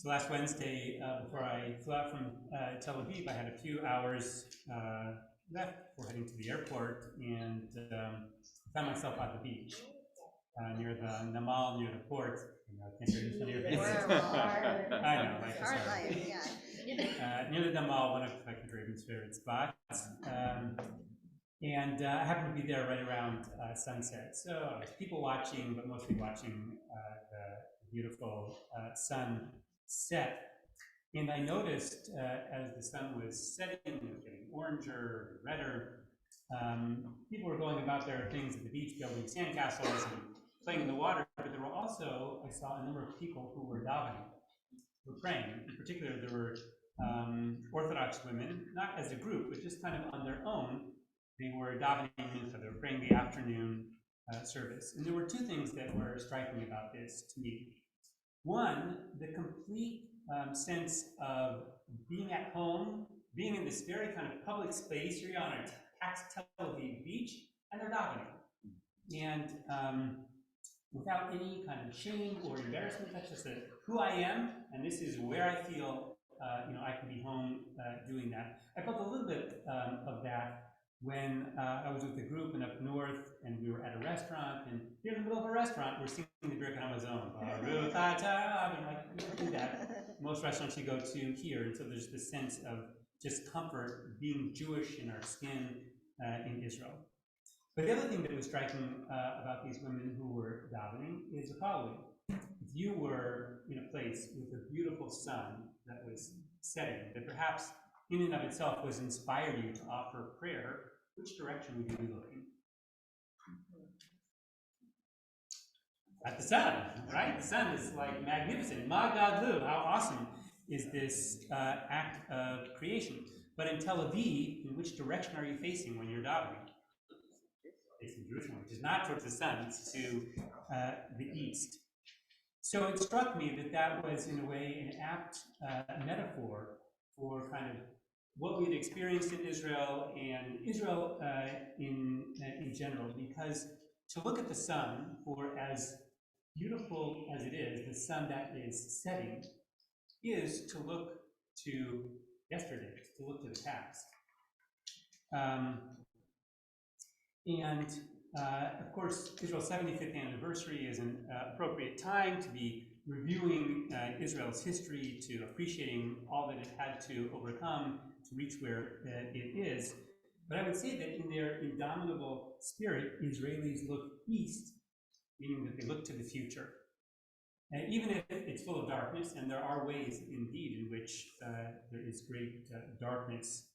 So last Wednesday, before I flew out from Tel Aviv, I had a few hours left before heading to the airport, and found myself at the beach near the Namal, near the port. I can't hear this on your face. I know, life is hard. Near the Namal, one of like the Draven's favorite spots. And I happened to be there right around sunset. So I was people watching, but mostly watching the beautiful sun set. And I noticed as the sun was setting, it was getting oranger, redder, people were going about their things at the beach, building sandcastles and playing in the water. But there were also, I saw a number of people who were davening, who were praying. In particular, there were Orthodox women, not as a group, but just kind of on their own. They were davening mincha, they were praying the afternoon service. And there were two things that were striking about this to me. One, the complete sense of being at home, being in this very kind of public space. Here you're on a taxed Tel Aviv beach, and they're davening. And without any kind of shame or embarrassment, that's just who I am, and this is where I feel I can be home doing that. I felt a little bit of that when I was with a group and up north, and we were at a restaurant, and here in the middle of a restaurant, we're singing the Birkat Hamazon. Baruch atah. And like, we don't do that. Most restaurants you go to here, and so there's this sense of just comfort, being Jewish in our skin in Israel. But the other thing that was striking about these women who were davening is the following. If you were in a place with a beautiful sun that was setting, that perhaps in and of itself was inspired you to offer prayer, which direction would you be looking? At the sun, right? The sun is like magnificent. Ma Gadlu, how awesome is this act of creation? But in Tel Aviv, in which direction are you facing when you're davening? Facing Jerusalem, which is not towards the sun, it's to the east. So it struck me that that was, in a way, an apt metaphor for kind of what we'd experienced in Israel and Israel in general, because to look at the sun, for as beautiful as it is, the sun that is setting, is to look to yesterday, to look to the past. Of course, Israel's 75th anniversary is an appropriate time to be reviewing Israel's history, to appreciating all that it had to overcome to reach where it is. But I would say that in their indomitable spirit, Israelis look east, meaning that they look to the future. And even if it's full of darkness, and there are ways indeed in which there is great darkness,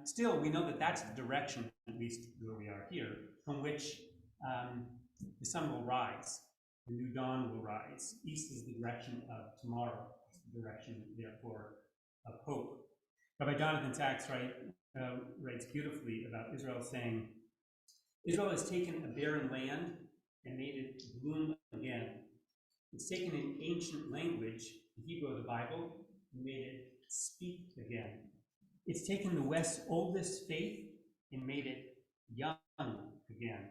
still, we know that that's the direction, at least where we are here, from which the sun will rise, the new dawn will rise. East is the direction of tomorrow, it's the direction, therefore, of hope. Rabbi Jonathan Sachs writes beautifully about Israel, saying, Israel has taken a barren land and made it bloom again. It's taken an ancient language, the Hebrew of the Bible, and made it speak again. It's taken the West's oldest faith and made it young again.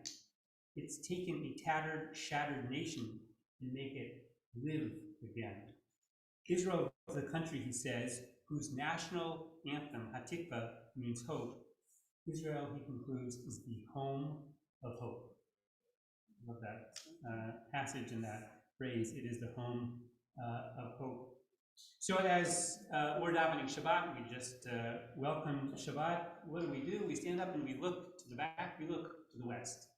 It's taken a tattered, shattered nation and make it live again. Israel is a country, he says, whose national anthem, Hatikva, means hope. Israel, he concludes, is the home of hope. I love that passage and that phrase. It is the home of hope. So as we're davening Shabbat, we just welcome Shabbat. What do? We stand up and we look to the back, we look to the west.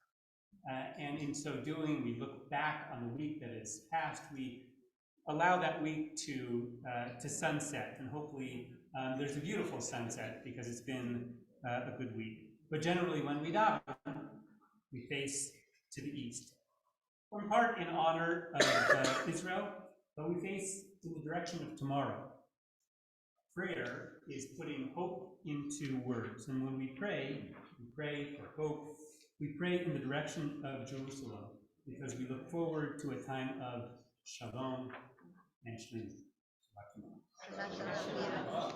And in so doing, we look back on the week that has passed. We allow that week to sunset, and hopefully there's a beautiful sunset because it's been a good week. But generally, when we daven, we face to the east. In part in honor of Israel, but we face in the direction of tomorrow. Prayer is putting hope into words. And when we pray for hope. We pray in the direction of Jerusalem because we look forward to a time of shalom and shalom. Shabbat shalom.